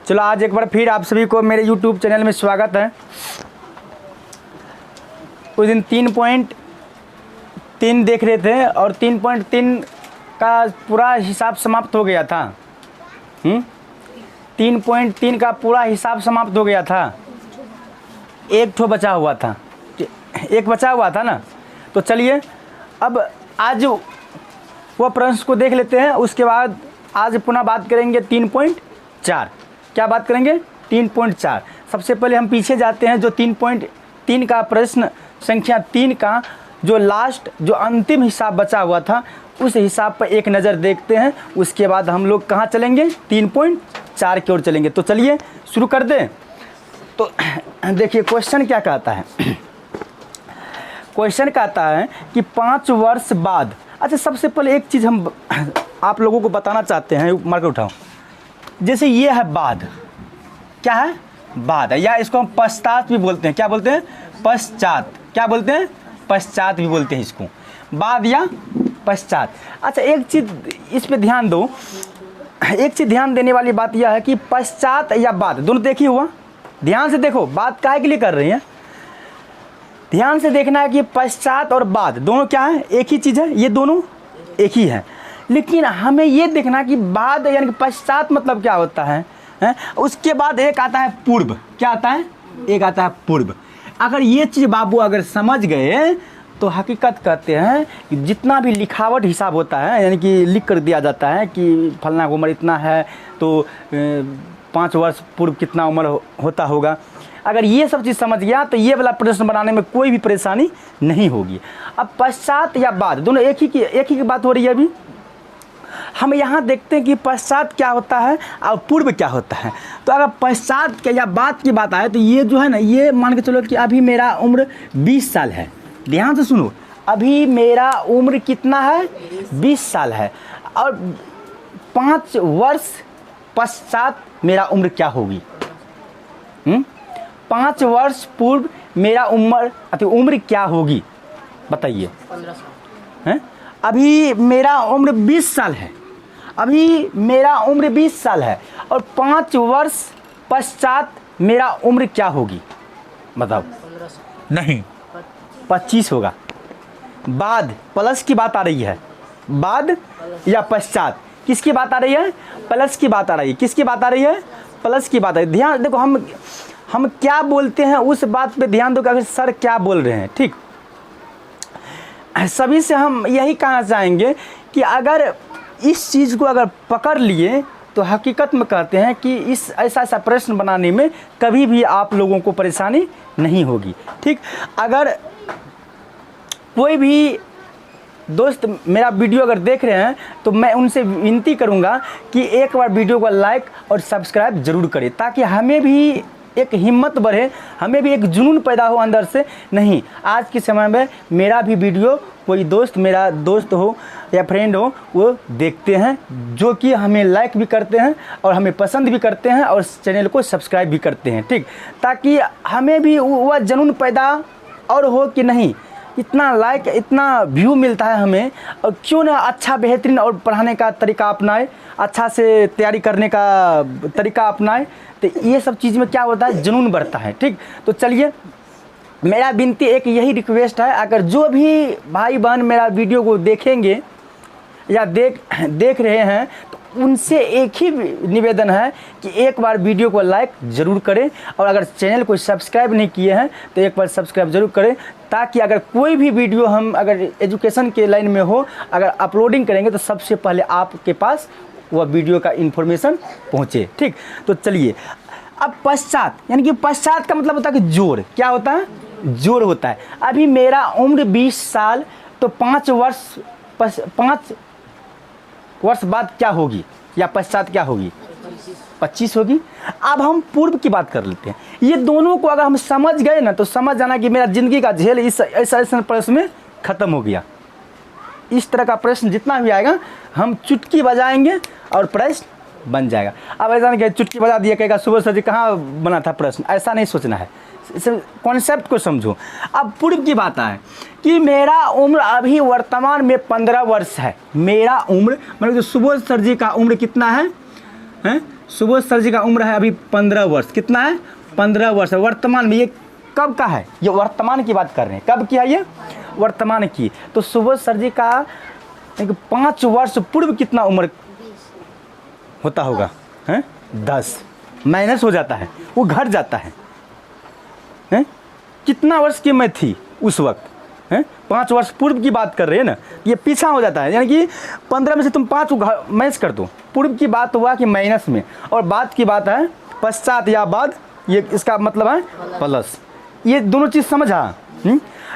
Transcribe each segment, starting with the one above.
चलो आज एक बार फिर आप सभी को मेरे YouTube चैनल में स्वागत है। उस दिन 3.3 देख रहे थे और 3.3 का पूरा हिसाब समाप्त हो गया था। 3.3 का पूरा हिसाब समाप्त हो गया था। एक ठो बचा हुआ था, एक बचा हुआ था ना। तो चलिए अब आज वो प्रश्न को देख लेते हैं। उसके बाद आज पुनः बात करेंगे 3.4। क्या बात करेंगे? 3.4। सबसे पहले हम पीछे जाते हैं। जो 3.3 का प्रश्न संख्या 3 का जो लास्ट जो अंतिम हिसाब बचा हुआ था उस हिसाब पर एक नज़र देखते हैं। उसके बाद हम लोग कहाँ चलेंगे? 3.4 की ओर चलेंगे। तो चलिए शुरू कर दें। तो देखिए क्वेश्चन क्या कहता है। क्वेश्चन कहता है कि 5 वर्ष बाद। अच्छा, सबसे पहले एक चीज़ हम आप लोगों को बताना चाहते हैं। मार्कर उठाओ। जैसे ये है बाद, क्या है? बाद है, या इसको हम पश्चात भी बोलते हैं। क्या बोलते हैं? पश्चात। क्या बोलते हैं? पश्चात भी बोलते हैं इसको, बाद या पश्चात। अच्छा, एक चीज़ इस पे ध्यान दो। एक चीज़ ध्यान देने वाली बात यह है कि पश्चात या बाद दोनों देखिए हुआ। ध्यान से देखो, बात काहे के लिए कर रही हैं, ध्यान से देखना है कि पश्चात और बाद दोनों क्या है? एक ही चीज़ है। ये दोनों एक ही है। लेकिन हमें ये देखना कि बाद यानी कि पश्चात मतलब क्या होता है? उसके बाद एक आता है पूर्व। क्या आता है? एक आता है पूर्व। अगर ये चीज़ बाबू अगर समझ गए तो हकीकत कहते हैं कि जितना भी लिखावट हिसाब होता है, यानी कि लिख कर दिया जाता है कि फलना उम्र इतना है तो 5 वर्ष पूर्व कितना उम्र होता होगा। अगर ये सब चीज़ समझ गया तो ये वाला प्रश्न बनाने में कोई भी परेशानी नहीं होगी। अब पश्चात या बाद दोनों एक ही की बात हो रही है। अभी हम यहाँ देखते हैं कि पश्चात क्या होता है और पूर्व क्या होता है। तो अगर पश्चात के या बाद की बात आए तो ये जो है ना, ये मान के चलो कि अभी मेरा उम्र 20 साल है। ध्यान से सुनो, अभी मेरा उम्र कितना है? 20 साल है। और 5 वर्ष पश्चात मेरा उम्र क्या होगी? 5 वर्ष पूर्व मेरा उम्र क्या होगी? बताइए। 15 साल। अभी मेरा उम्र 20 साल है। अभी मेरा उम्र 20 साल है और 5 वर्ष पश्चात मेरा उम्र क्या होगी? बताओ। 15 साल नहीं, 25 होगा। बाद प्लस की बात आ रही है। बाद या पश्चात किसकी बात आ रही है? प्लस की बात आ रही है। किसकी बात आ रही है? प्लस की बात आ रही है। ध्यान देखो, हम क्या बोलते हैं उस बात पे ध्यान दो कि अगर सर क्या बोल रहे हैं। ठीक, सभी से हम यही कहना चाहेंगे कि अगर इस चीज़ को अगर पकड़ लिए तो हकीकत में कहते हैं कि इस ऐसा प्रश्न बनाने में कभी भी आप लोगों को परेशानी नहीं होगी। ठीक, अगर कोई भी दोस्त मेरा वीडियो अगर देख रहे हैं तो मैं उनसे विनती करूंगा कि एक बार वीडियो को लाइक और सब्सक्राइब ज़रूर करें, ताकि हमें भी एक हिम्मत बढ़े, हमें भी एक जुनून पैदा हो अंदर से। नहीं, आज के समय में मेरा भी वीडियो कोई दोस्त, मेरा दोस्त हो या फ्रेंड हो, वो देखते हैं, जो कि हमें लाइक भी करते हैं और हमें पसंद भी करते हैं और चैनल को सब्सक्राइब भी करते हैं। ठीक, ताकि हमें भी वह जुनून पैदा और हो कि नहीं, इतना लाइक इतना व्यू मिलता है हमें, और क्यों ना अच्छा बेहतरीन और पढ़ाने का तरीका अपनाए, अच्छा से तैयारी करने का तरीका अपनाए। तो ये सब चीज़ में क्या होता है? जुनून बढ़ता है। ठीक, तो चलिए मेरा विनती एक यही रिक्वेस्ट है, अगर जो भी भाई बहन मेरा वीडियो को देखेंगे या देख रहे हैं तो उनसे एक ही निवेदन है कि एक बार वीडियो को लाइक ज़रूर करें, और अगर चैनल को सब्सक्राइब नहीं किए हैं तो एक बार सब्सक्राइब ज़रूर करें, ताकि अगर कोई भी वीडियो हम अगर एजुकेशन के लाइन में हो, अगर अपलोडिंग करेंगे तो सबसे पहले आपके पास वह वीडियो का इन्फॉर्मेशन पहुँचे। ठीक, तो चलिए अब पश्चात, यानी कि पश्चात का मतलब होता है कि जोड़। क्या होता है? जोड़ होता है। अभी मेरा उम्र 20 साल, तो 5 वर्ष बाद क्या होगी या पश्चात क्या होगी? 25 होगी। अब हम पूर्व की बात कर लेते हैं। ये दोनों को अगर हम समझ गए ना तो समझ जाना कि मेरा ज़िंदगी का झेल इस ऐसा प्रश्न में ख़त्म हो गया। इस तरह का प्रश्न जितना भी आएगा हम चुटकी बजाएंगे और प्रश्न बन जाएगा। अब ऐसा नहीं कि चुटकी बजा दिया कहेगा सुबह सर जी कहाँ बना था प्रश्न, ऐसा नहीं सोचना है। इस कॉन्सेप्ट को समझो। अब पूर्व की बात आए कि मेरा उम्र अभी वर्तमान में 15 वर्ष है। मेरा उम्र मतलब सुबोध सर जी का उम्र कितना है? सुबोध सर जी का उम्र है अभी 15 वर्ष। कितना है? 15 वर्ष। वर्तमान में ये कब का है? ये वर्तमान की बात कर रहे हैं। कब की है ये? वर्तमान की। तो सुबोध सर जी का 5 वर्ष पूर्व कितना उम्र होता होगा? हैं? 10 माइनस हो जाता है, वो घट जाता है। हैं? कितना वर्ष की मैं थी उस वक्त? हैं? 5 वर्ष पूर्व की बात कर रहे हैं ना, ये पीछा हो जाता है। यानी कि 15 में से तुम 5 माइनस कर दो। पूर्व की बात हुआ कि माइनस में, और बाद की बात है पश्चात या बाद, ये इसका मतलब है प्लस। ये दोनों चीज़ समझा?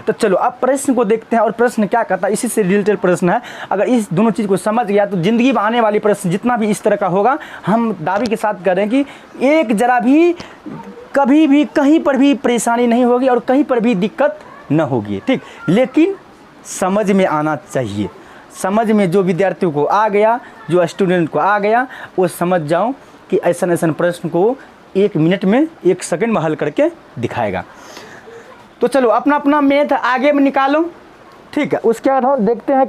तो चलो अब प्रश्न को देखते हैं, और प्रश्न क्या कहता है, इसी से रिलेटेड प्रश्न है। अगर इस दोनों चीज़ को समझ गया तो ज़िंदगी में आने वाली प्रश्न जितना भी इस तरह का होगा, हम दावे के साथ कह रहे हैं कि एक जरा भी कभी भी कहीं पर भी परेशानी नहीं होगी और कहीं पर भी दिक्कत न होगी। ठीक, लेकिन समझ में आना चाहिए। समझ में जो विद्यार्थियों को आ गया, जो स्टूडेंट को आ गया, वो समझ जाओ कि ऐसा प्रश्न को 1 मिनट में 1 सेकंड में हल करके दिखाएगा। तो चलो अपना अपना मेथ आगे में निकालो। ठीक है, उसके बाद हम देखते हैं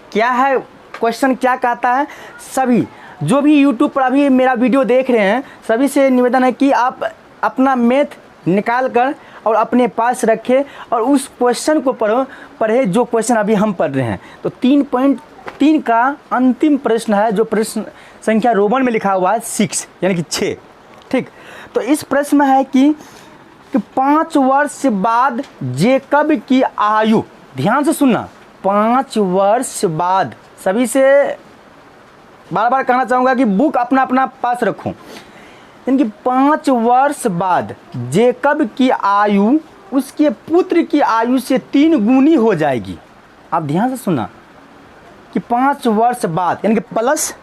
क्या है क्वेश्चन, क्या कहता है। सभी जो भी यूट्यूब पर अभी मेरा वीडियो देख रहे हैं, सभी से निवेदन है कि आप अपना मेथ निकाल कर और अपने पास रखें और उस क्वेश्चन को पढ़े जो क्वेश्चन अभी हम पढ़ रहे हैं। तो 3.3 का अंतिम प्रश्न है, जो प्रश्न संख्या रोमन में लिखा हुआ है 6 यानी कि 6। ठीक, तो इस प्रश्न में है कि 5 वर्ष बाद जेकब की आयु, ध्यान से सुनना, 5 वर्ष बाद, सभी से बार बार कहना चाहूँगा कि बुक अपना अपना पास रखूँ। यानी कि 5 वर्ष बाद जेकब की आयु उसके पुत्र की आयु से 3 गुनी हो जाएगी। आप ध्यान से सुनना कि 5 वर्ष बाद यानी कि प्लस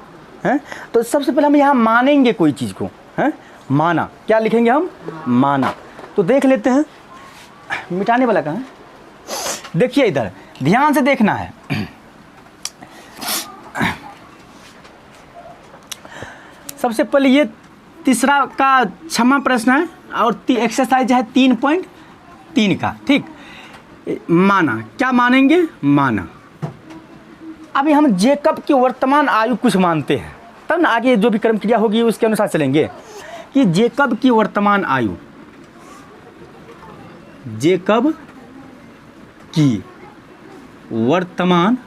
है। तो सबसे पहले हम यहाँ मानेंगे कोई चीज़ को, है माना। क्या लिखेंगे हम? माना। तो देख लेते हैं, मिटाने वाला कहाँ है? देखिए इधर ध्यान से देखना है। सबसे पहले ये तीसरा का 6वां प्रश्न है और एक्सरसाइज है 3.3 का। ठीक, माना। क्या मानेंगे? माना। अभी हम जेकब की वर्तमान आयु कुछ मानते हैं, तब ना आगे जो भी कर्म क्रिया होगी उसके अनुसार चलेंगे। कि जेकब की वर्तमान आयु, जेकब की वर्तमान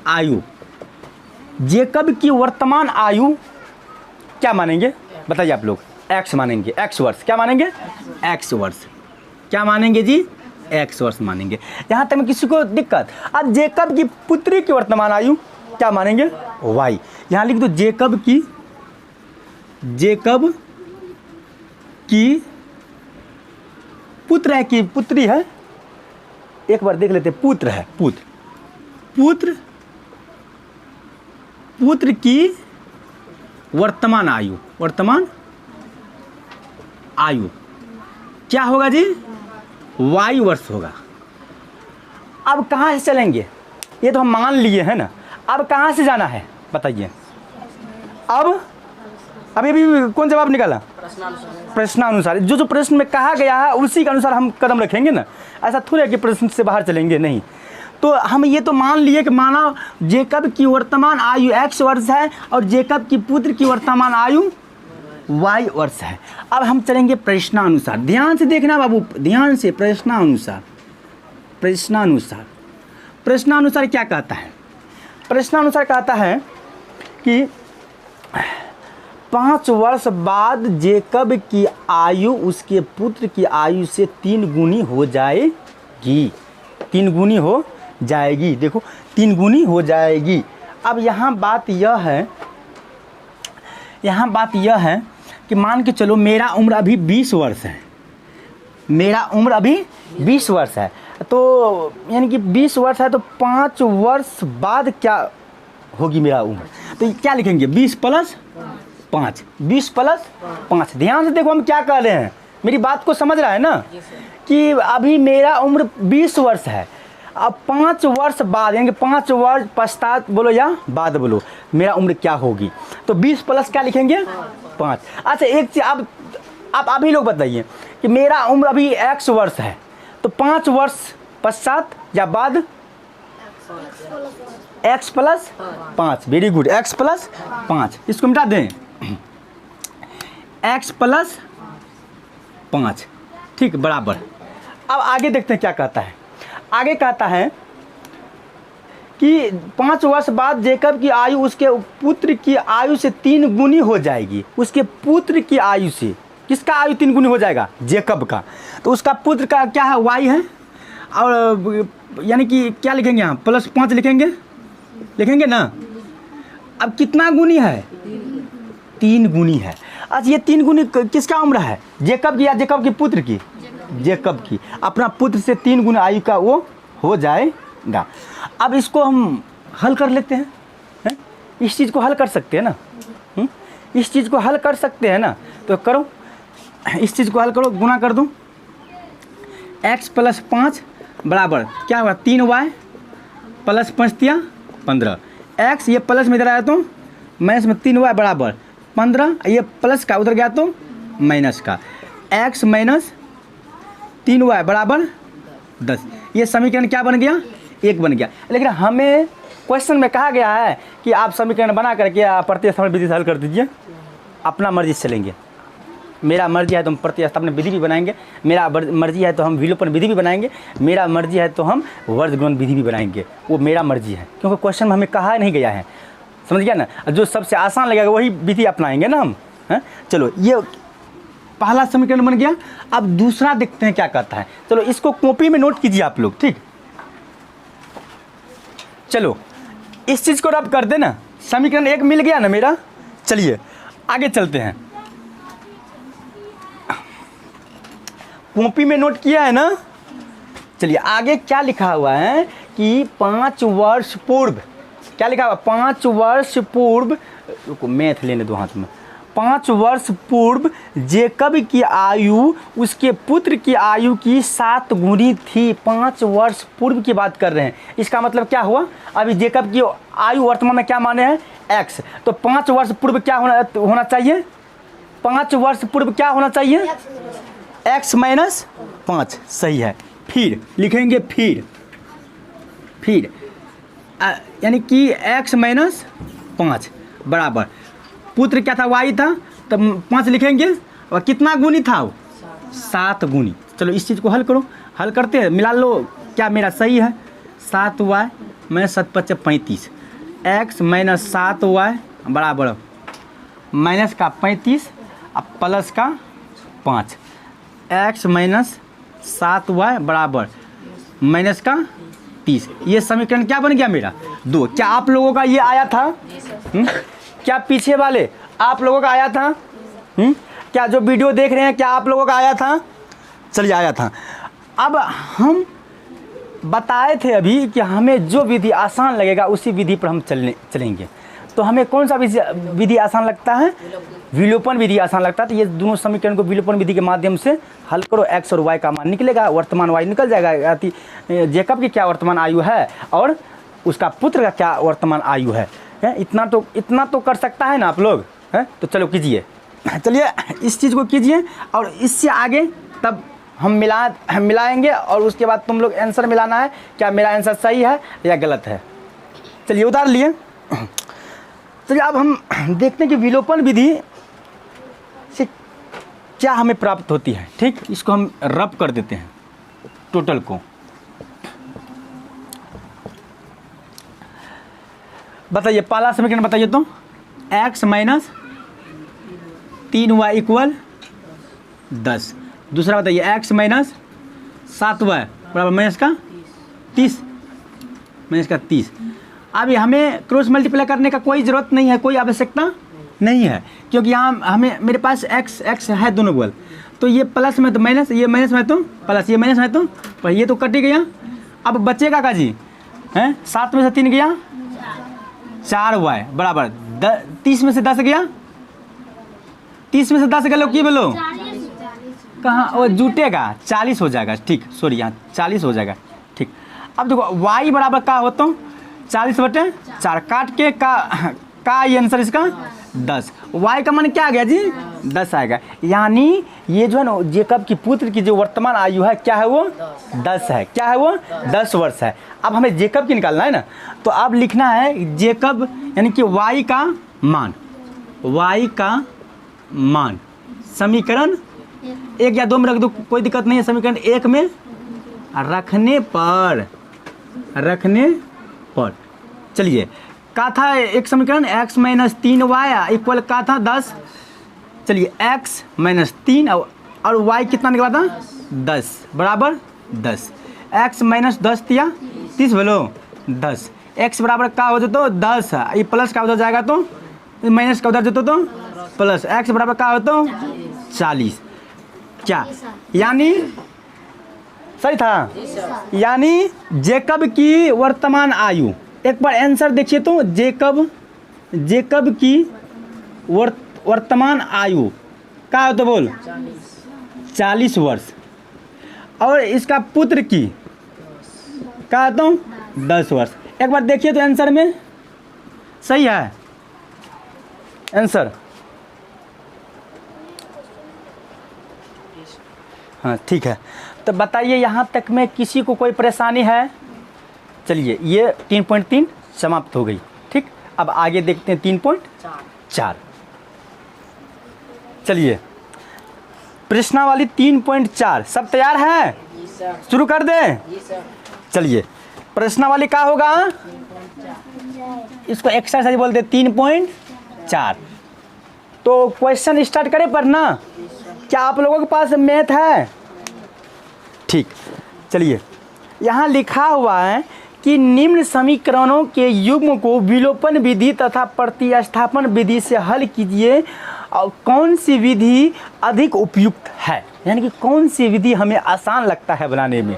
आयु, जेकब की वर्तमान आयु क्या मानेंगे? बताइए आप लोग। एक्स मानेंगे, एक्स वर्ष। क्या मानेंगे? एक्स वर्ष। क्या मानेंगे जी? एक्स वर्ष मानेंगे। यहाँ तक में किसी को दिक्कत? अब जेकब की पुत्री की वर्तमान आयु क्या मानेंगे? वाई। यहाँ लिख दो जेकब की पुत्र है कि पुत्री है? एक बार देख लेते। पुत्र है, पुत्र की वर्तमान आयु क्या होगा जी? वाई वर्ष होगा। अब कहाँ से चलेंगे? ये तो हम मान लिए हैं ना, अब कहाँ से जाना है बताइए? अब अभी कौन जवाब निकाला? प्रश्नानुसार। जो प्रश्न में कहा गया है उसी के अनुसार हम कदम रखेंगे ना। ऐसा थोड़ा कि प्रश्न से बाहर चलेंगे, नहीं। तो हम ये तो मान लिए कि माना जेकब की वर्तमान आयु x वर्ष है और जेकब की पुत्र की वर्तमान आयु y वर्ष है। अब हम चलेंगे प्रश्नानुसार। ध्यान से देखना बाबू, ध्यान से। प्रश्नानुसार क्या कहता है? प्रश्नानुसार कहता है कि 5 वर्ष बाद जेकब की आयु उसके पुत्र की आयु से 3 गुनी हो जाएगी। 3 गुनी हो जाएगी। देखो 3 गुनी हो जाएगी। अब यहाँ बात यह है कि मान के चलो मेरा उम्र अभी 20 वर्ष है। मेरा उम्र अभी 20 वर्ष है, तो यानी कि 20 वर्ष है तो 5 वर्ष बाद क्या होगी मेरा उम्र? तो क्या लिखेंगे? 20 + 5। 20 + 5। ध्यान से देखो हम क्या कह रहे हैं, मेरी बात को समझ रहा है ना? कि अभी मेरा उम्र 20 वर्ष है, अब 5 वर्ष बाद यानी कि 5 वर्ष पश्चात बोलो या बाद बोलो मेरा उम्र क्या होगी? तो 20 + क्या लिखेंगे? 5। अच्छा एक चीज़ आप अभी लोग बताइए कि मेरा उम्र अभी x वर्ष है, तो 5 वर्ष पश्चात या बाद x plus 5, very good, x plus 5, इसको मिटा दें, एक्स प्लस 5, ठीक, बराबर। अब आगे देखते हैं क्या कहता है। आगे कहता है कि 5 वर्ष बाद जेकब की आयु उसके पुत्र की आयु से 3 गुनी हो जाएगी। उसके पुत्र की आयु से, किसका आयु 3 गुनी हो जाएगा? जेकब का। तो उसका पुत्र का क्या है? वाई है, और यानी कि क्या लिखेंगे यहाँ? प्लस 5 लिखेंगे ना। अब कितना गुनी है? 3 गुनी है। अच्छा, ये 3 गुनी किसका उम्र है? जेकब की या जेकब के पुत्र की? जेकब की। अपना पुत्र से 3 गुना आयु का वो हो जाएगा। अब इसको हम हल कर लेते हैं, इस चीज़ को हल कर सकते हैं ना, इस चीज़ को हल कर सकते हैं ना। तो करो, इस चीज़ को हल करो, गुना कर दूँ, x प्लस 5 बराबर क्या हुआ? 3y प्लस 5 तिया 15, x ये प्लस में इधर आया तो माइनस में 3y बराबर 15, ये प्लस का उधर गया तो माइनस का, x माइनस 3y बराबर 10। ये समीकरण क्या बन गया? 1 बन गया। लेकिन हमें क्वेश्चन में कहा गया है कि आप समीकरण बना करके प्रतिस्थापन विधि से हल कर दीजिए। अपना मर्जी से चलेंगे। मेरा मर्जी है तो हम प्रतिस्थापन विधि भी बनाएंगे, मेरा मर्जी है तो हम विलोपन विधि भी बनाएंगे, मेरा मर्जी है तो हम वर्गगुणन विधि भी बनाएंगे। वो मेरा मर्जी है, क्योंकि क्वेश्चन में हमें कहा नहीं गया है, समझ गया ना। जो सबसे आसान लगेगा वही विधि अपनाएंगे ना हम, हैं। चलो, ये पहला समीकरण बन गया। अब दूसरा देखते हैं क्या कहता है। चलो, इसको कॉपी में नोट कीजिए आप लोग, ठीक। चलो, इस चीज़ को रब कर देना, समीकरण 1 मिल गया ना मेरा। चलिए आगे चलते हैं। कॉपी में नोट किया है ना। चलिए आगे क्या लिखा हुआ है कि 5 वर्ष पूर्व, क्या लिखा हुआ? 5 वर्ष पूर्व, रुको मैथ लेने दो हाथ में। 5 वर्ष पूर्व जेकब की आयु उसके पुत्र की आयु की 7 गुनी थी। 5 वर्ष पूर्व की बात कर रहे हैं। इसका मतलब क्या हुआ? अभी जेकब की आयु वर्तमान में क्या माने हैं? x। तो 5 वर्ष पूर्व क्या होना चाहिए? 5 वर्ष पूर्व क्या होना चाहिए? x माइनस 5, सही है। फिर लिखेंगे, फिर यानी कि x माइनस 5 बराबर पुत्र क्या था? y था, तब 5 लिखेंगे। और कितना गुनी था वो? 7 गुनी। चलो इस चीज़ को हल करो, हल करते हैं, मिला लो क्या मेरा सही है। 7y minus 7 5 35, x minus 7y बराबर माइनस का 35 और प्लस का 5, x माइनस 7y बराबर माइनस का 30। ये समीकरण क्या बन गया मेरा? 2। क्या आप लोगों का ये आया था? क्या पीछे वाले आप लोगों का आया था? क्या जो वीडियो देख रहे हैं क्या आप लोगों का आया था? चलिए, आया था। अब हम बताए थे अभी कि हमें जो विधि आसान लगेगा उसी विधि पर हम चलेंगे। तो हमें कौन सा विधि आसान लगता है? विलोपन विधि आसान लगता है। तो ये दोनों समीकरण को विलोपन विधि के माध्यम से हल करो, x और y का मान निकलेगा, वर्तमान y निकल जाएगा। जेकब की क्या वर्तमान आयु है और उसका पुत्र का क्या वर्तमान आयु है। इतना तो कर सकता है ना आप लोग, हैं। तो चलो कीजिए, चलिए इस चीज़ को कीजिए और इससे आगे तब हम मिलाएंगे और उसके बाद तुम लोग आंसर मिलाना है, क्या मेरा आंसर सही है या गलत है। चलिए उतार लिए। चलिए अब हम देखते हैं कि विलोपन विधि से क्या हमें प्राप्त होती है, ठीक। इसको हम रब कर देते हैं टोटल को। बताइए पहला समीकरण बताइए तो, x माइनस 3y इक्वल 10। दूसरा बताइए x माइनस 7y बराबर माइनस का 30। अभी हमें क्रॉस मल्टीप्लाई करने का कोई ज़रूरत नहीं है, कोई आवश्यकता नहीं है, क्योंकि यहाँ हमें मेरे पास x है दोनों बगल। तो ये प्लस में तो माइनस, ये माइनस में तो प्लस, ये माइनस में तो पर ये तो कट ही गया। अब बचेगा का जी हैं, 7 में से 3 गया 4y बराबर 30 में से 10 गया, 30 में से 10 गया कि बोलो कहाँ वो जुटेगा, 40 हो जाएगा, ठीक। सॉरी यहाँ 40 हो जाएगा, ठीक। अब देखो y बराबर का होता हूँ 40/4 काट के का ये आंसर इसका 10। y का मान क्या आ गया जी 10 आएगा। यानी ये जो है ना जेकब की पुत्र की जो वर्तमान आयु है क्या है वो 10 है। क्या है वो 10 वर्ष है। अब हमें जेकब की निकालना है ना, तो अब लिखना है जेकब यानी कि y का मान, y का मान समीकरण 1 या 2 में रख दो, कोई दिक्कत नहीं है। समीकरण 1 में रखने पर चलिए का था एक समीकरण x माइनस 3y इक्वल का था 10। चलिए x माइनस 3 और y कितना निकला था 10 बराबर 10। x माइनस 10 दिया 30 बोलो 10। x बराबर का हो जाता तो 10, ये प्लस का उधर जाएगा तो माइनस का उधर जाता तो प्लस। x बराबर का हो तो 40। क्या यानी सही था? यानी जेकब की वर्तमान आयु, एक बार आंसर देखिए तो जेकब की वर्तमान आयु क्या हो तो बोल 40 वर्ष, और इसका पुत्र की क्या हो तो 10 वर्ष। एक बार देखिए तो आंसर में सही है आंसर। हाँ ठीक है, तो बताइए यहाँ तक में किसी को कोई परेशानी है? चलिए ये 3.3 समाप्त हो गई। ठीक, अब आगे देखते हैं 3.4। चलिए प्रश्नावली 3.4 सब तैयार है? शुरू कर दें? चलिए प्रश्नावली क्या होगा, इसको एक्सरसाइज बोलते 3.4। तो क्वेश्चन स्टार्ट करें पढ़ना। क्या आप लोगों के पास मैथ है? ठीक, चलिए यहाँ लिखा हुआ है कि निम्न समीकरणों के युग्म को विलोपन विधि तथा प्रतिस्थापन विधि से हल कीजिए और कौन सी विधि अधिक उपयुक्त है, यानी कि कौन सी विधि हमें आसान लगता है बनाने में।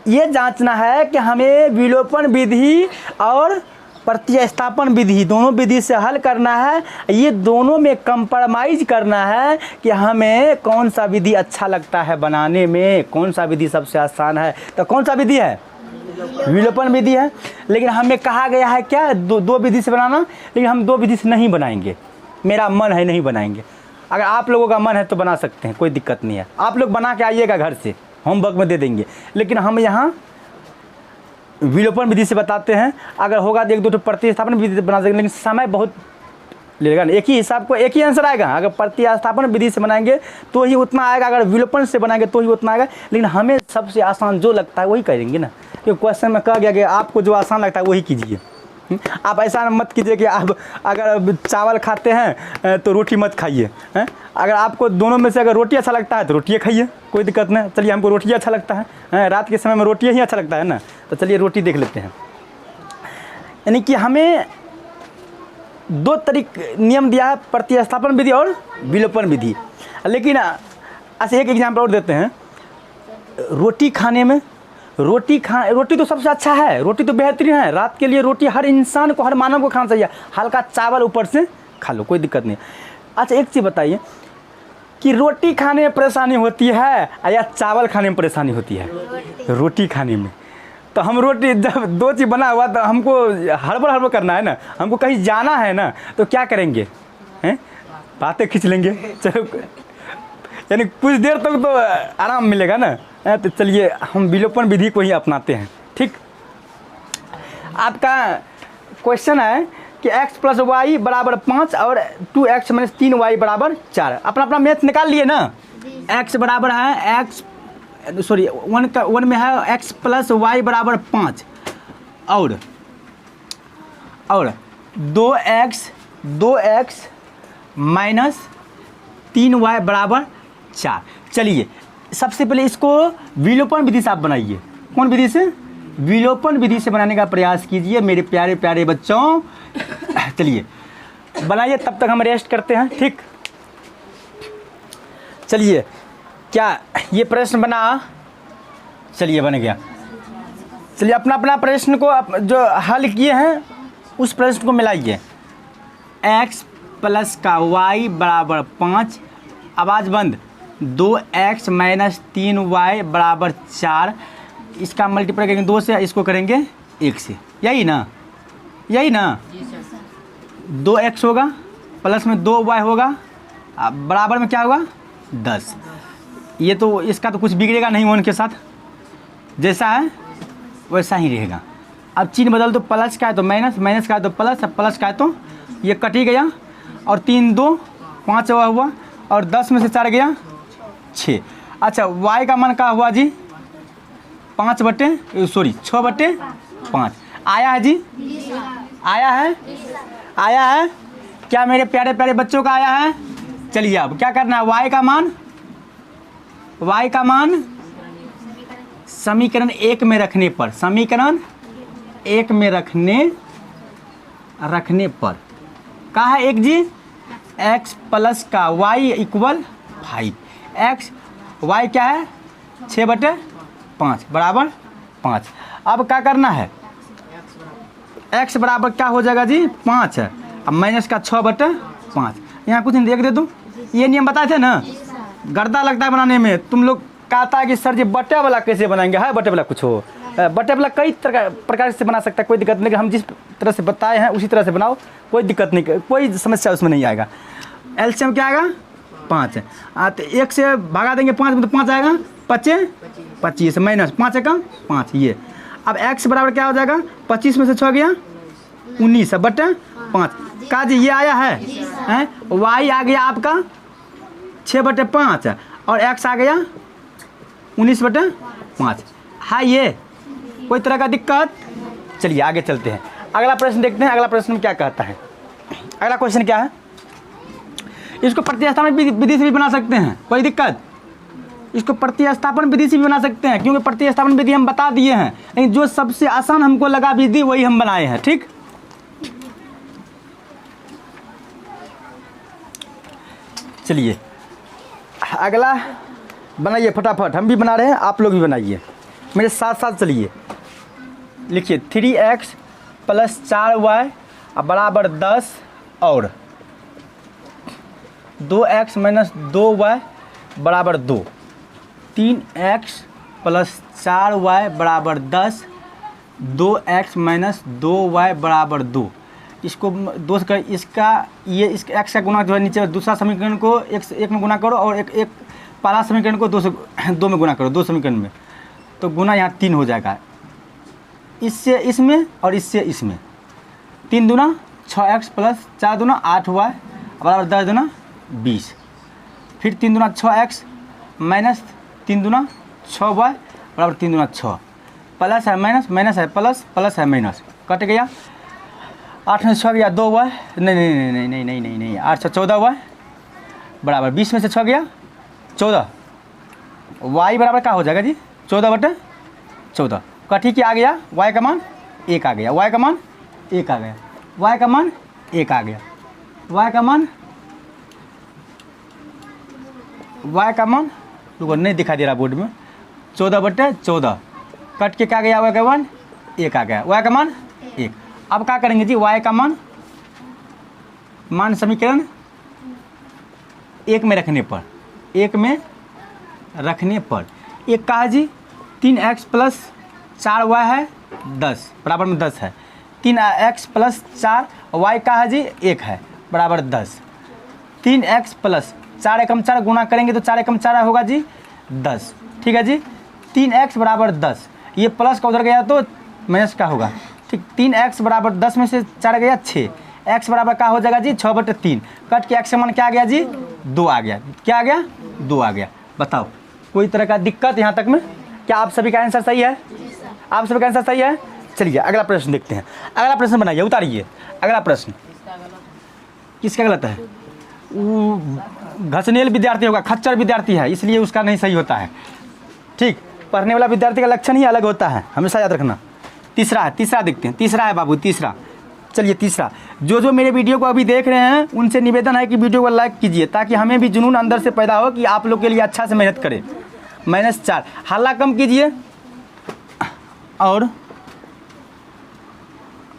ये जांचना है कि हमें विलोपन विधि और प्रतिस्थापन विधि दोनों विधि से हल करना है। ये दोनों में कंप्रोमाइज़ करना है कि हमें कौन सा विधि अच्छा लगता है बनाने में, कौन सा विधि सबसे आसान है। तो कौन सा विधि है? विलोपन विधि है। लेकिन हमें कहा गया है क्या दो विधि से बनाना, लेकिन हम 2 विधि से नहीं बनाएंगे। मेरा मन है नहीं बनाएंगे। अगर आप लोगों का मन है तो बना सकते हैं, कोई दिक्कत नहीं है। आप लोग बना के आइएगा घर से, होमवर्क में दे देंगे। लेकिन हम यहाँ विलोपन विधि से बताते हैं। अगर होगा तो 1-2 प्रतिस्थापन विधि से बना सकेंगे, लेकिन समय बहुत लेगा। एक ही हिसाब को एक ही आंसर आएगा। अगर प्रतिस्थापन विधि से बनाएंगे तो ही उतना आएगा, अगर विलोपन से बनाएंगे तो ही उतना आएगा। लेकिन हमें सबसे आसान जो लगता है वही करेंगे ना, क्योंकि क्वेश्चन में कहा गया कि आपको जो आसान लगता है वही कीजिए। आप ऐसा मत कीजिए कि आप अगर चावल खाते हैं तो रोटी मत खाइए। अगर आपको दोनों में से अगर रोटी अच्छा लगता है तो रोटी खाइए, कोई दिक्कत नहीं। चलिए हमको रोटी अच्छा लगता है, रात के समय में रोटी ही अच्छा लगता है ना, तो चलिए रोटी देख लेते हैं। यानी कि हमें 2 नियम दिया है, प्रतिस्थापन विधि और विलोपन विधि। लेकिन ऐसे एक एग्जाम्पल और देते हैं। रोटी खाने में रोटी तो सबसे अच्छा है, रोटी तो बेहतरीन है। रात के लिए रोटी हर इंसान को, हर मानव को खाना चाहिए। हल्का चावल ऊपर से खा लो, कोई दिक्कत नहीं। अच्छा एक चीज़ बताइए कि रोटी खाने में परेशानी होती है या चावल खाने में परेशानी होती है? रोटी खाने में। तो हम रोटी जब 2 चीज़ बना हुआ तो हमको हड़बड़ करना है ना, हमको कहीं जाना है ना, तो क्या करेंगे? बातें खींच लेंगे। चलो यानी कुछ देर तक तो आराम मिलेगा ना। तो चलिए हम विलोपन विधि को ही अपनाते हैं। ठीक, आपका क्वेश्चन है कि x + y = 5 और 2x - 3y = 4। अपना मैथ निकाल लिए ना। x बराबर है वन में है x + y = 5 और 2x - 3y = 4। चलिए सबसे पहले इसको विलोपन विधि से आप बनाइए। कौन विधि से? विलोपन विधि से बनाने का प्रयास कीजिए मेरे प्यारे प्यारे बच्चों। चलिए बनाइए, तब तक हम रेस्ट करते हैं। ठीक, चलिए क्या ये प्रश्न बना? चलिए बन गया। चलिए अपना अपना प्रश्न को जो हल किए हैं उस प्रश्न को मिलाइए। x + y = 5, आवाज़ बंद। 2x - 3y = 4। इसका मल्टीप्लाई करेंगे 2 से, इसको करेंगे 1 से। यही ना? 2x होगा, प्लस में 2y होगा, अब बराबर में क्या होगा 10। ये तो इसका तो कुछ बिगड़ेगा नहीं 1 के साथ, जैसा है वैसा ही रहेगा। अब चिन्ह बदल दो, प्लस का है तो माइनस, माइनस का है तो प्लस, प्लस का है तो ये कट ही गया, और 3 2 5 हुआ, और 10 में से 4 गया 6। अच्छा y का मान क्या हुआ जी 6/5 आया है जी, आया है, आया है क्या मेरे प्यारे प्यारे बच्चों का आया है। चलिए अब क्या करना है, y का मान समीकरण 1 में रखने पर, समीकरण 1 में रखने पर कहा है 1 जी, x प्लस का y इक्वल 5, x y क्या है 6/5 बराबर 5। अब क्या करना है, x बराबर क्या हो जाएगा जी 5 है, अब माइनस का 6/5, यहाँ कुछ नहीं देख दे दो, ये नियम बताए थे ना, गर्दा लगता है बनाने में। तुम लोग कहता है कि सर जी बटे वाला कैसे बनाएंगे, है बटे वाला कुछ हो, बटे वाला कई प्रकार से बना सकता है, कोई दिक्कत नहीं, लेकिन हम जिस तरह से बताए हैं उसी तरह से बनाओ, कोई दिक्कत नहीं, कोई समस्या उसमें नहीं आएगा। एलसीएम क्या आएगा 5 है, तो 1 से भागा देंगे 5 में तो 5 आएगा, 5 25 माइनस 5 का 5 ये। अब x बराबर क्या हो जाएगा 25 में से 6 गया 19/5 का जी, ये आया है, y आ गया आपका 6/5 और x आ गया 19/5 है, ये कोई तरह का दिक्कत। चलिए आगे चलते हैं, अगला प्रश्न देखते हैं, अगला प्रश्न क्या कहता है। अगला क्वेश्चन क्या है, इसको प्रतिस्थापन विधि से भी बना सकते हैं, कोई दिक्कत, इसको प्रतिस्थापन विधि से भी बना सकते हैं, क्योंकि प्रतिस्थापन विधि हम बता दिए हैं, लेकिन जो सबसे आसान हमको लगा विधि वही हम बनाए हैं। ठीक, चलिए अगला बनाइए फटाफट, हम भी बना रहे हैं, आप लोग भी बनाइए मेरे साथ साथ। चलिए लिखिए 3x प्लस 4y बराबर 10 और 2x माइनस 2y बराबर 2। 3x प्लस 4y बराबर 10, 2x माइनस 2y बराबर 2। इसको 2 से कर, इसका ये इस x का गुना जो है नीचे दूसरा समीकरण को 1 में गुना करो, और एक पहला समीकरण को 2 में गुना करो, 2 समीकरण में, तो गुना यहाँ 3 हो जाएगा, इससे इसमें और इससे इसमें। 3 दूना 6x प्लस 4 दूना 8y बराबर 10 दूना 20। फिर 3 दूना 6x माइनस 3 दूना 6y बराबर 3 दूना 6, प्लस है माइनस, माइनस है प्लस, प्लस है माइनस, कट गया। 8 में 6 गया 2y, नहीं नहीं नहीं नहीं नहीं नहीं नहीं नहीं 8 से 14y बराबर 20 में से 6 गया 14, y बराबर क्या हो जाएगा जी 14/14, कट ही क्या आ गया, y का मान 1 आ गया, y का मान 1 आ गया, y का मान 1 आ गया, y का मान, y का मान रुको नहीं दिखाई दे रहा बोर्ड में, 14/14 कट के क्या गया, y का मान 1 आ गया, y का मान 1। अब क्या करेंगे जी, y का मान समीकरण 1 में रखने पर, 1 में रखने पर एक कहा जी 3x प्लस 4y है 10 बराबर में 10 है, 3x प्लस 4y का है जी 1 है बराबर 10। 3x प्लस 4 एकम 4 गुना करेंगे तो 4 एकम 4 होगा जी 10, ठीक है जी। 3x बराबर 10, ये प्लस का उधर गया तो माइनस का होगा, ठीक। 3x बराबर 10 में से 4 गया 6, x बराबर क्या हो जाएगा जी 6/3, कट के x का मान क्या आ गया जी 2 आ गया, क्या आ गया 2 आ गया। बताओ कोई तरह का दिक्कत यहाँ तक में, क्या आप सभी का आंसर सही है, आप सभी का आंसर सही है। चलिए अगला प्रश्न देखते हैं, अगला प्रश्न बनाइए, उतारिए अगला प्रश्न। किसका गलत है, घसनेल विद्यार्थी होगा, खच्चर विद्यार्थी है, इसलिए उसका नहीं सही होता है, ठीक। पढ़ने वाला विद्यार्थी का लक्षण ही अलग होता है, हमेशा याद रखना। तीसरा है, तीसरा देखते हैं, तीसरा है बाबू, तीसरा। चलिए तीसरा, जो मेरे वीडियो को अभी देख रहे हैं उनसे निवेदन है कि वीडियो को लाइक कीजिए, ताकि हमें भी जुनून अंदर से पैदा हो कि आप लोग के लिए अच्छा से मेहनत करें। -4 हल्ला कम कीजिए, और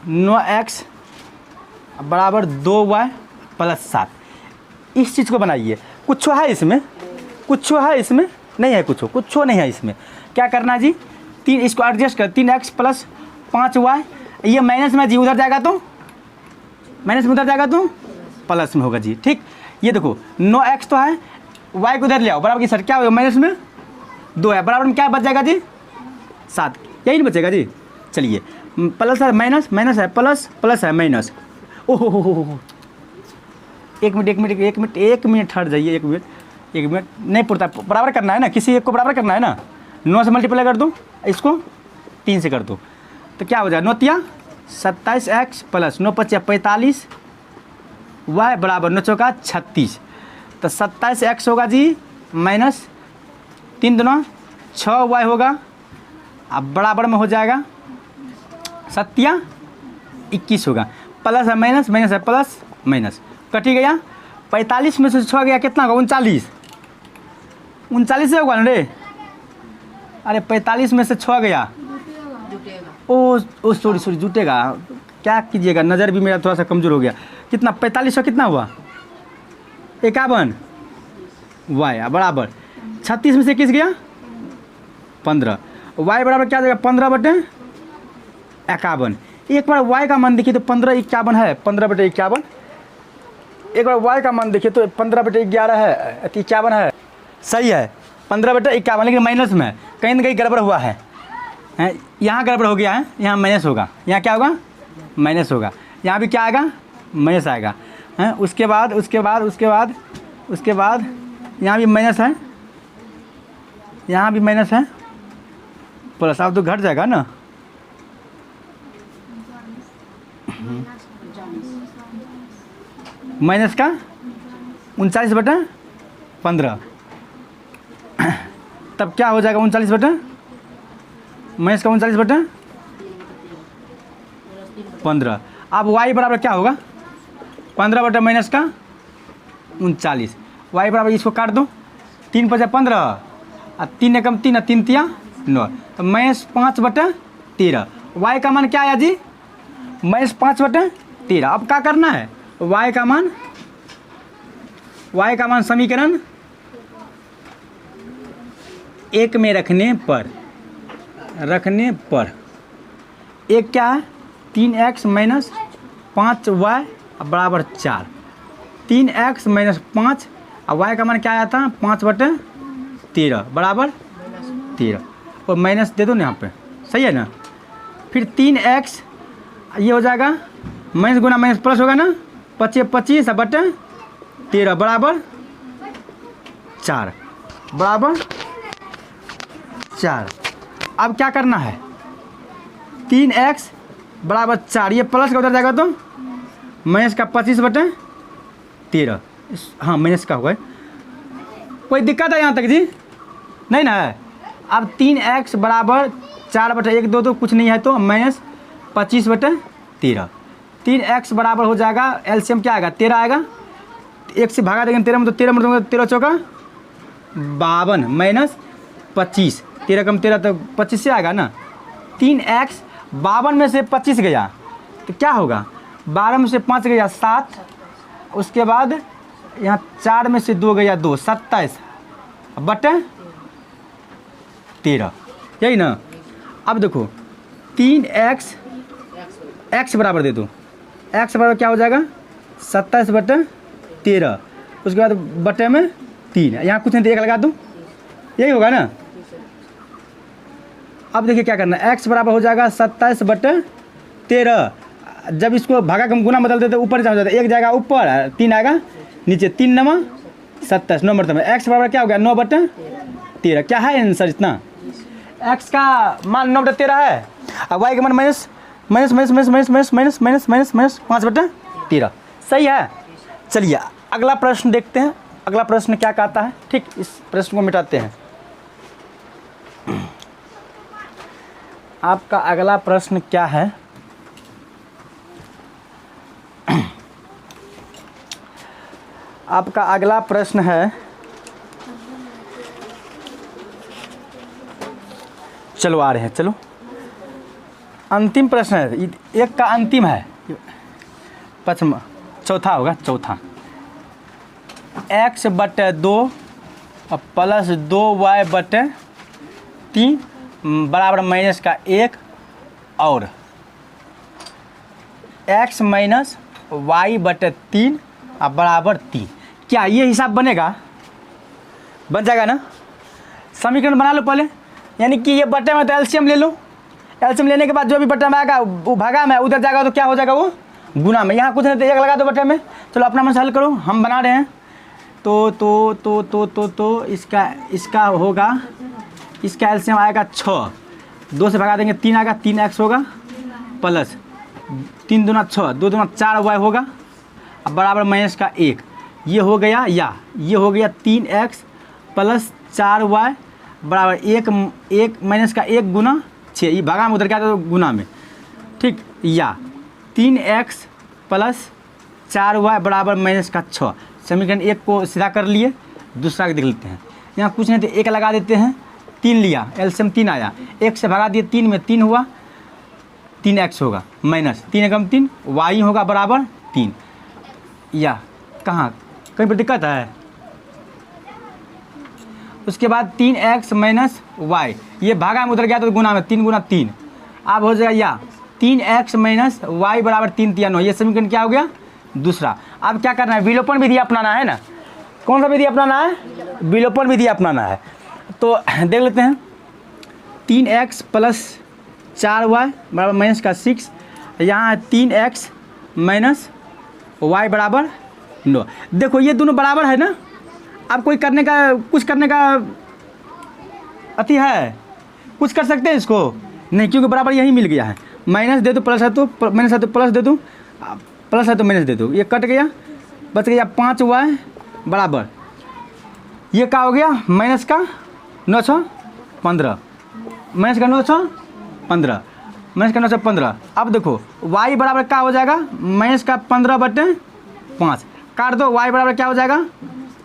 9x बराबर 2y प्लस 7, इस चीज़ को बनाइए। कुछ है इसमें, कुछ है इसमें, नहीं है कुछ नहीं है इसमें। क्या करना जी, 3 इसको एडजस्ट कर, 3x प्लस 5y, ये माइनस में जी उधर जाएगा तो माइनस में उधर जाएगा तो प्लस में होगा जी। ठीक, ये देखो 9x तो है, y को उधर ले आओ बराबर की सर क्या होगा, माइनस में 2 है, बराबर में क्या बच जाएगा जी 7, यही नहीं बचेगा जी। चलिए प्लस है माइनस, माइनस है प्लस, प्लस है माइनस। ओहो हो, एक मिनट हट जाइए, एक मिनट नहीं पुरता, बराबर करना है ना, किसी एक को बराबर करना है ना। 9 से मल्टीप्लाई कर दो, इसको 3 से कर दो, तो क्या हो जाएगा 9 तिया 27x प्लस 9 पचिया 45 y बराबर 9 चौका 36, तो 27x होगा जी माइनस 3 दूना 6y होगा, अब बराबर में हो जाएगा 7 21 होगा, प्लस है माइनस, माइनस है प्लस, माइनस कट ही गया। 45 में से 6 गया कितना होगा 39, 39 से होगा ना रे, अरे 45 में से 6 गया, ओ सॉरी जुटेगा, क्या कीजिएगा, नज़र भी मेरा थोड़ा सा कमज़ोर हो गया। कितना 45 कितना हुआ 51 वाई बराबर 36 में से 21 गया 15, वाई बराबर क्या जाएगा 15/51। एक बार वाई का मान देखिए तो 15/51 है, 15/51। एक बार वाई का मान देखिए तो 15/11 है, 51 है, सही है 15/51, लेकिन माइनस में कहीं ना कहीं गड़बड़ हुआ है, यहाँ गड़बड़ हो गया है, यहाँ माइनस होगा, यहाँ क्या होगा माइनस होगा, यहाँ भी क्या आएगा माइनस आएगा हैं। उसके बाद यहाँ भी माइनस है, यहाँ भी माइनस है, प्लस अब तो घट जाएगा ना, माइनस का 39/15, तब क्या हो जाएगा 39 माइनस का 39/15। अब y बराबर क्या होगा 15 माइनस का 39, y बराबर इसको काट दो, 3 × 15 और 3 एकम 3 और 3 तिया 9, तो माइनस 5/13। y का मान क्या आया जी माइनस 5/13। अब क्या करना है, y का मान समीकरण 1 में रखने पर एक क्या है 3x माइनस 5y बराबर 4, 3x माइनस 5 और y का मान क्या आया था 5/13 बराबर 13, और माइनस दे दो ना यहाँ पे, सही है ना। फिर 3x ये हो जाएगा माइनस गुना माइनस प्लस होगा ना, 25/13 बराबर 4 अब क्या करना है 3x बराबर 4, ये प्लस का उधर जाएगा तो माइनस का 25/13, हाँ माइनस का होगा, कोई दिक्कत है यहाँ तक जी नहीं ना है। अब 3x बराबर 4/1 2 तो कुछ नहीं है, तो माइनस 25/13, 3x बराबर हो जाएगा एलसीएम क्या आएगा 13 आएगा, 1 से भागा देंगे 13 में, तो 13 चौका 52 माइनस 25, 13 कम 13 तो 25 से आएगा ना। 3x 52 में से 25 गया तो क्या होगा 12 में से 5 गया 7, उसके बाद यहाँ 4 में से 2 गया 2, 27/13, यही ना। अब देखो 3x x बराबर दे दो, x बराबर क्या हो जाएगा 27/13, उसके बाद बटे में 3, यहाँ कुछ नहीं तो 1 लगा दूँ, यही होगा ना। अब देखिए क्या करना है, x बराबर हो जाएगा 27/13, जब इसको भागा कम गुना बदल देते ऊपर जा जाता है, 1 जाएगा ऊपर 3 आएगा नीचे, 3 9 27 9 मरतबा x बराबर क्या हो गया 9/13, क्या है आंसर इतना, x का मान 9/13 है, और y का मान माइनस 5/13, सही है। चलिए अगला प्रश्न देखते हैं, अगला प्रश्न क्या कहता है। ठीक, इस प्रश्न को मिटाते हैं। आपका अगला प्रश्न क्या है, आपका अगला प्रश्न है, चलो आ रहे हैं, चलो अंतिम प्रश्न है, एक का अंतिम है, चौथा होगा, चौथा x/2 प्लस 2y/3 बराबर माइनस का 1 और x माइनस y/3 और बराबर 3। क्या ये हिसाब बनेगा? बन जाएगा ना? समीकरण बना लो पहले, यानी कि ये बटे में तो एलसीएम ले लो, एलसीएम लेने के बाद जो भी बटे में आएगा वो भागा में, उधर जाएगा तो क्या हो जाएगा वो गुना में। यहाँ कुछ नहीं तो 1 लगा दो बटे में। चलो अपना मन से हल करो, हम बना रहे हैं। तो इसका होगा, इसका एलसीएम आएगा 6, 2 से भगा देंगे 3 आएगा, 3x होगा प्लस 3 दूना 6, 2 दूना 4y होगा अब बराबर माइनस का 1। ये हो गया, या ये हो गया 3x प्लस 4y बराबर 1 माइनस का 1 गुना 6, ये भागा में उधर क्या तो गुना में, ठीक। या 3x प्लस 4y बराबर माइनस का 6। समीकरण 1 को सीधा कर लिए, दूसरा देख लेते हैं। यहाँ कुछ नहीं तो 1 लगा देते हैं, 3 लिया, एलसीएम 3 आया, 1 से भगा दिए 3 में, 3 हुआ, 3x होगा माइनस 3 एकम 3, y होगा बराबर 3। या कहाँ कहीं पर दिक्कत है? उसके बाद 3x माइनस y, ये भागा में उधर गया तो गुना में, 3 गुना 3, अब हो जाएगा या 3x माइनस y बराबर 3 3 9। ये समीकरण क्या हो गया? दूसरा। अब क्या करना है? विलोपन विधि अपनाना है ना। कौन सा विधि अपनाना है? विलोपन विधि अपनाना है। तो देख लेते हैं, 3x प्लस 4y बराबर माइनस का 6, यहाँ 3x माइनस y बराबर 9। देखो ये दोनों बराबर है ना। अब कोई करने का, कुछ करने का अति है, कुछ कर सकते हैं इसको? नहीं, क्योंकि बराबर यही मिल गया है। माइनस दे दो, प्लस है तो माइनस है तो प्लस दे दो, प्लस है तो माइनस दे दो, ये कट गया, बच गया 5y बराबर, ये क्या हो गया? माइनस का 9 6 15, माइनस का 9 6 15, माइनस का 9 6 15। अब देखो y बराबर क्या हो जाएगा? माइनस का 15/5, काट दो, y बराबर क्या हो जाएगा?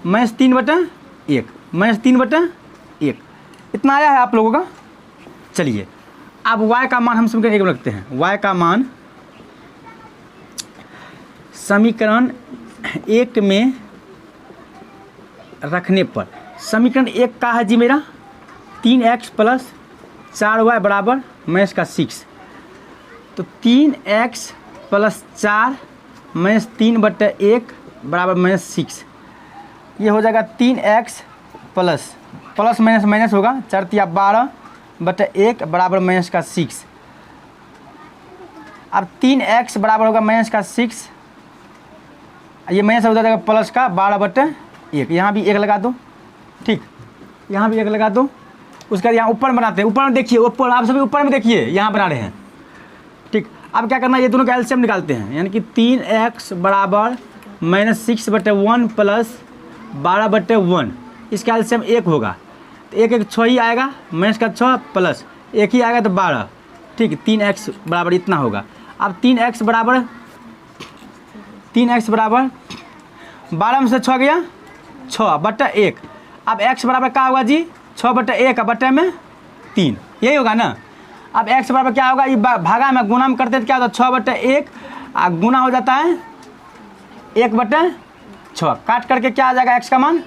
Minus 3/1, minus 3/1। इतना आया है आप लोगों का। चलिए अब y का मान हम समीकरण 1 में रखते हैं। y का मान समीकरण 1 में रखने पर, समीकरण 1 का है जी मेरा 3x प्लस 4y बराबर माइनस का 6। तो 3x प्लस 4 माइनस 3/1 बराबर माइनस 6। ये हो जाएगा 3x plus plus minus minus होगा, 4 तिया 12/1 बराबर माइनस का 6। अब 3x बराबर होगा माइनस का 6, ये माइनस हो जाएगा प्लस का 12/1। यहाँ भी 1 लगा दो, ठीक, यहाँ भी 1 लगा दो। उसके बाद यहाँ ऊपर बनाते हैं, ऊपर में देखिए, ऊपर आप सभी ऊपर में देखिए, यहाँ बना रहे हैं, ठीक। अब क्या करना है? ये दोनों का एलसीएम निकालते हैं, यानी कि 3x बराबर माइनस 6/1 प्लस 12/1, इसका एलसीएम 1 होगा, तो 1 1 6 ही आएगा, माइनस का 6 प्लस 1 ही आएगा तो 12, ठीक। 3x बराबर इतना होगा। अब 3x बराबर 12 में से 6 गया 6/1। अब x बराबर क्या होगा जी? 6/1 बटे में 3, यही होगा ना। अब x बराबर क्या होगा? ये भागा में गुना में करते हैं, क्या होता है? 6/1 गुना हो जाता है 1/6, काट करके क्या आ जाएगा x का मान?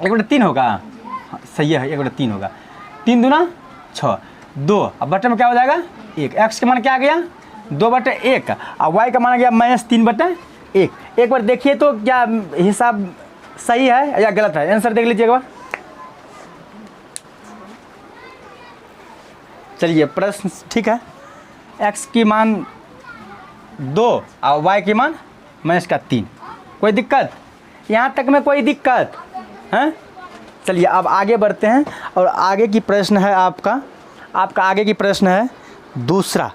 1/3 होगा, सही है, 1/3 होगा। 3 दूना 6, 2, अब बटे में क्या हो जाएगा? 1। x का मान क्या आ गया? 2/1 और y का मान आ गया -3/1। एक बार देखिए तो क्या हिसाब सही है या गलत है? आंसर देख लीजिए एक बार। चलिए प्रश्न ठीक है, x की मान 2 और y की मान -3। कोई दिक्कत? यहाँ तक में कोई दिक्कत है? चलिए अब आगे बढ़ते हैं और आगे की प्रश्न है आपका आगे की प्रश्न है दूसरा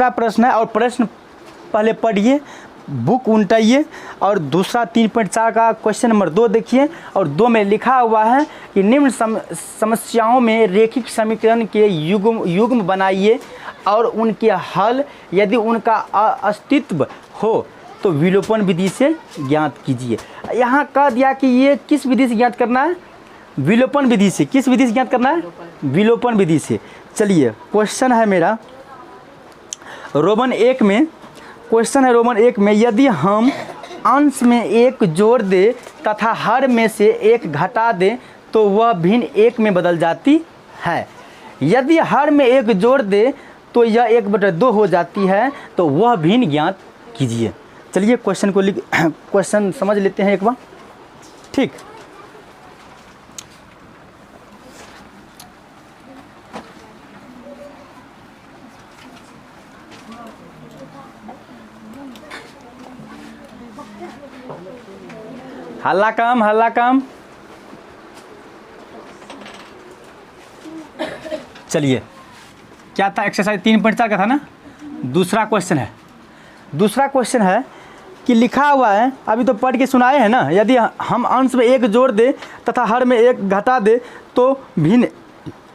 प्रश्न है। और प्रश्न पहले पढ़िए, बुक उल्टाइए और दूसरा 3.4 का क्वेश्चन नंबर 2 देखिए। और 2 में लिखा हुआ है कि निम्न समस्याओं में रेखिक समीकरण के युग्म बनाइए और उनके हल यदि उनका अस्तित्व हो तो विलोपन विधि से ज्ञात कीजिए। यहाँ कह दिया कि ये किस विधि से ज्ञात करना है? विलोपन विधि से। किस विधि से ज्ञात करना है? विलोपन विधि से। चलिए क्वेश्चन है मेरा रोमन 1 में, क्वेश्चन है रोमन 1 में, यदि हम अंश में 1 जोड़ दे तथा हर में से 1 घटा दें तो वह भिन्न एक में बदल जाती है। यदि हर में एक जोड़ दे तो यह 1/2 हो जाती है, तो वह भिन्न ज्ञात कीजिए। चलिए क्वेश्चन को क्वेश्चन समझ लेते हैं एक बार। ठीक, हल्ला कम, हल्ला कम। चलिए, क्या था, एक्सरसाइज 3.4 का था ना। दूसरा क्वेश्चन है, दूसरा क्वेश्चन है कि लिखा हुआ है, अभी तो पढ़ के सुनाए हैं ना, यदि हम अंश में एक जोड़ दे तथा हर में एक घटा दे तो भिन्न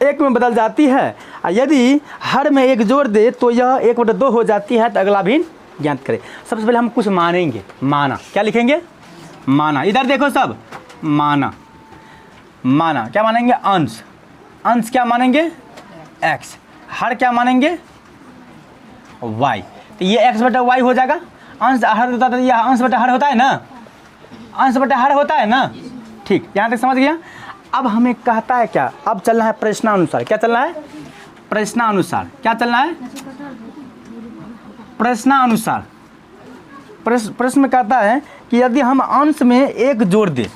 एक में बदल जाती है, और यदि हर में एक जोड़ दे तो यह 1/2 हो जाती है, तो अगला भिन्न ज्ञात करें। सबसे पहले हम कुछ मानेंगे, माना, क्या लिखेंगे, माना। इधर देखो सब, माना, माना क्या मानेंगे, अंश, अंश क्या मानेंगे, x, हर क्या मानेंगे, y। तो ये x/y हो जाएगा। अंश हर होता है, यह अंश बटा हर होता है ना, अंश बटा हर होता है ना। ठीक, यहाँ तक समझ गया। अब हमें कहता है क्या, अब चलना है प्रश्नानुसार। क्या चलना है, प्रश्नानुसार। क्या चलना है, प्रश्नानुसार। प्रश्न में कहता है कि यदि हम अंश में एक जोड़ दे,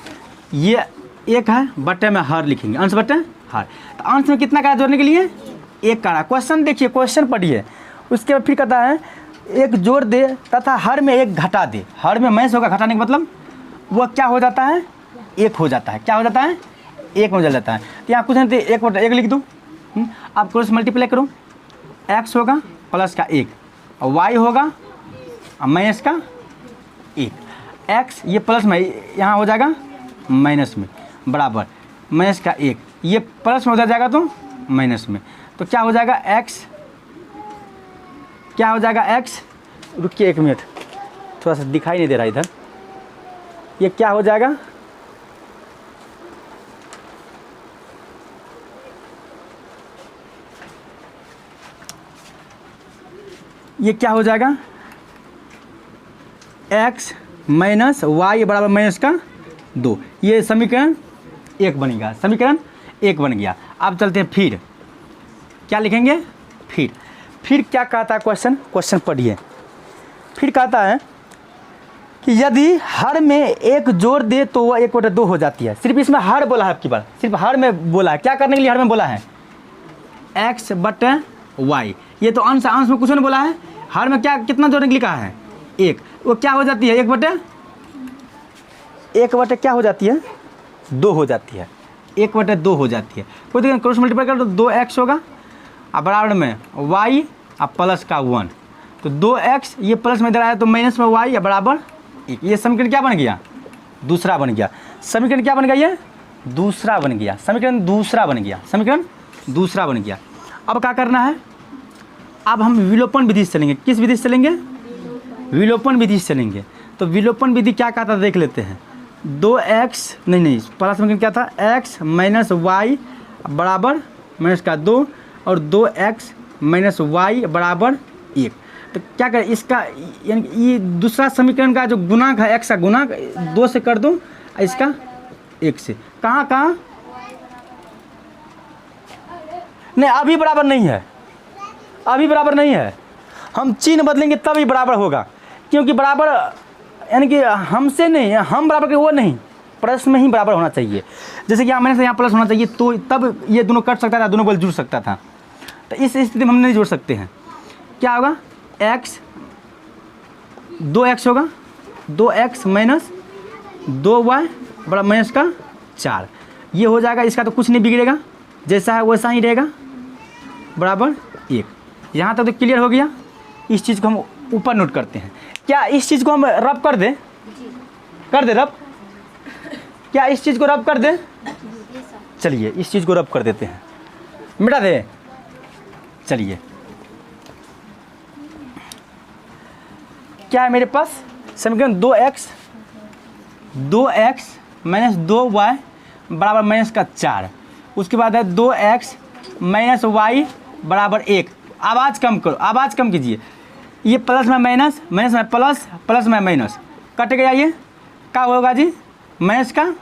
ये एक है, बटे में हर लिखेंगे, अंश बटे हर। तो अंश में कितना का जोड़ने के लिए, एक का। क्वेश्चन देखिए, क्वेश्चन पढ़िए, उसके बाद फिर कहता है एक जोड़ दे तथा हर में एक घटा दे। हर में मैस होगा, घटाने का मतलब वह क्या हो जाता है, एक हो जाता है। क्या हो जाता है, एक में बदल जाता है। तो यहाँ कुछ नहीं, तो 1/1 लिख दूँ। आप क्रॉस मल्टीप्लाई करो, x होगा प्लस का 1 और y होगा और माइनस का 1। x ये प्लस में यहाँ हो जाएगा माइनस में, बराबर माइनस का 1, ये प्लस में हो जाएगा तो माइनस में। तो क्या हो जाएगा x, क्या हो जाएगा x, रुकिए 1 मिनट, थोड़ा सा दिखाई नहीं दे रहा इधर। ये क्या हो जाएगा, ये क्या हो जाएगा, x माइनस वाई बराबर माइनस का 2। ये समीकरण 1 बनेगा, समीकरण 1 बन गया। अब चलते हैं, फिर क्या लिखेंगे, फिर क्या कहता है क्वेश्चन, क्वेश्चन पढ़िए। फिर कहता है कि यदि हर में एक जोड़ दे तो वह 1/2 हो जाती है। सिर्फ इसमें हर बोला है, आपकी बार सिर्फ हर में बोला है। क्या करने के लिए हर में बोला है, x/y। ये तो अंश, अंश में कुछ नहीं बोला है। हर में क्या, कितना जोड़ने के लिए कहा है, 1। वो क्या हो जाती है, 1/1 क्या हो जाती है, 2 हो जाती है, 1/2 हो जाती है। कोई देखिए क्रॉस मल्टीप्लाई कर तो 2x होगा और बराबर में y और प्लस का 1। तो 2x ये प्लस में इधर आया तो माइनस में y बराबर 1। ये समीकरण क्या बन गया, दूसरा बन गया। समीकरण क्या बन गया, ये दूसरा बन गया, समीकरण दूसरा बन गया, समीकरण दूसरा बन गया। अब क्या करना है, अब हम विलोपन विधि से चलेंगे। किस विधि से चलेंगे, विलोपन विधि से चलेंगे। तो विलोपन विधि क्या कहता है देख लेते हैं। 2x नहीं पहला समीकरण क्या था, x माइनस वाई बराबर माइनस का 2 और 2x माइनस वाई बराबर 1। तो क्या करें, इसका यानी ये दूसरा समीकरण का जो गुणांक है, x का गुणांक 2 से कर दूँ, इसका 1 से। कहाँ नहीं, अभी बराबर नहीं है, अभी बराबर नहीं है। हम चिन्ह बदलेंगे तभी बराबर होगा, क्योंकि बराबर यानी कि हमसे नहीं, हम बराबर के वो नहीं, प्रश्न में ही बराबर होना चाहिए। जैसे कि यहाँ मैंने से यहाँ प्लस होना चाहिए, तो तब ये दोनों कट सकता था, दोनों बल जुड़ सकता था। तो इस स्थिति में हम नहीं जोड़ सकते हैं। क्या होगा, x 2x होगा, 2x माइनस 2y बड़ा माइनस का 4। ये हो जाएगा, इसका तो कुछ नहीं बिगड़ेगा, जैसा है वैसा ही रहेगा, बराबर 1। यहाँ तक तो क्लियर हो गया। इस चीज़ को हम ऊपर नोट करते हैं। क्या इस चीज़ को हम रब कर दें, कर दे रब, क्या इस चीज़ को रब कर दें, चलिए इस चीज़ को रब कर देते हैं, मिटा दे। चलिए क्या है मेरे पास, समीकरण 2x माइनस 2y बराबर माइनस का 4। उसके बाद है 2x माइनस y बराबर 1। आवाज़ कम करो, आवाज़ कम कीजिए। ये प्लस में माइनस, माइनस में प्लस, प्लस में माइनस, कट गया। ये क्या होगा जी, माइनस का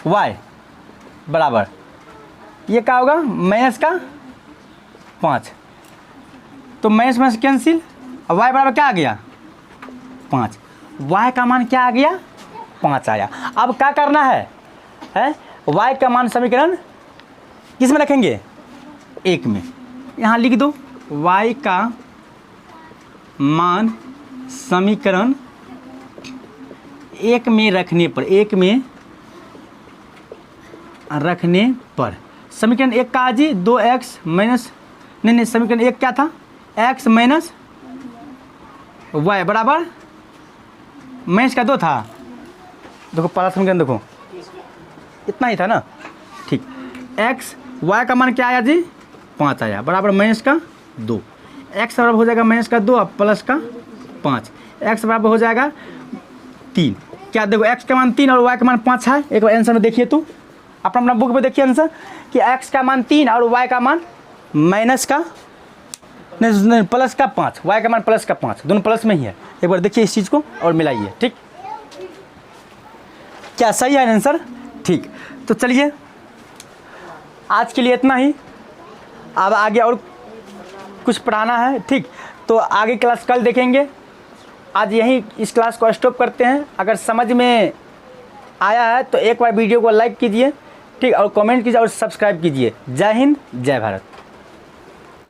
y बराबर ये क्या होगा माइनस का 5, तो माइनस माइनस कैंसिल, और y बराबर क्या आ गया 5, y का मान क्या आ गया 5 आया। अब क्या करना है y का मान समीकरण किस में रखेंगे 1 में, यहाँ लिख दो y का मान समीकरण 1 में रखने पर, 1 में रखने पर समीकरण 1 का जी 2x माइनस, नहीं समीकरण 1 क्या था x माइनस y बराबर माइनस का 2 था, देखो पहला समीकरण देखो इतना ही था ना, ठीक। x y का मान क्या आया जी 5 आया बराबर माइनस का 2, x बराबर हो जाएगा माइनस का 2 प्लस का 5, x बराबर हो जाएगा 3। क्या देखो x का मान 3 और y का मान 5 है, एक बार आंसर में देखिए तो अपना बुक में देखिए आंसर कि x का मान 3 और y का मान माइनस का नहीं प्लस का 5, y का मान प्लस का 5, दोनों प्लस में ही है। एक बार देखिए इस चीज़ को और मिलाइए, ठीक। क्या सही है आंसर, ठीक। तो चलिए आज के लिए इतना ही, अब आगे और कुछ पढ़ाना है, ठीक। तो आगे क्लास कल देखेंगे, आज यहीं इस क्लास को स्टॉप करते हैं। अगर समझ में आया है तो एक बार वीडियो को लाइक कीजिए, ठीक, और कमेंट कीजिए और सब्सक्राइब कीजिए। जय हिंद जय भारत।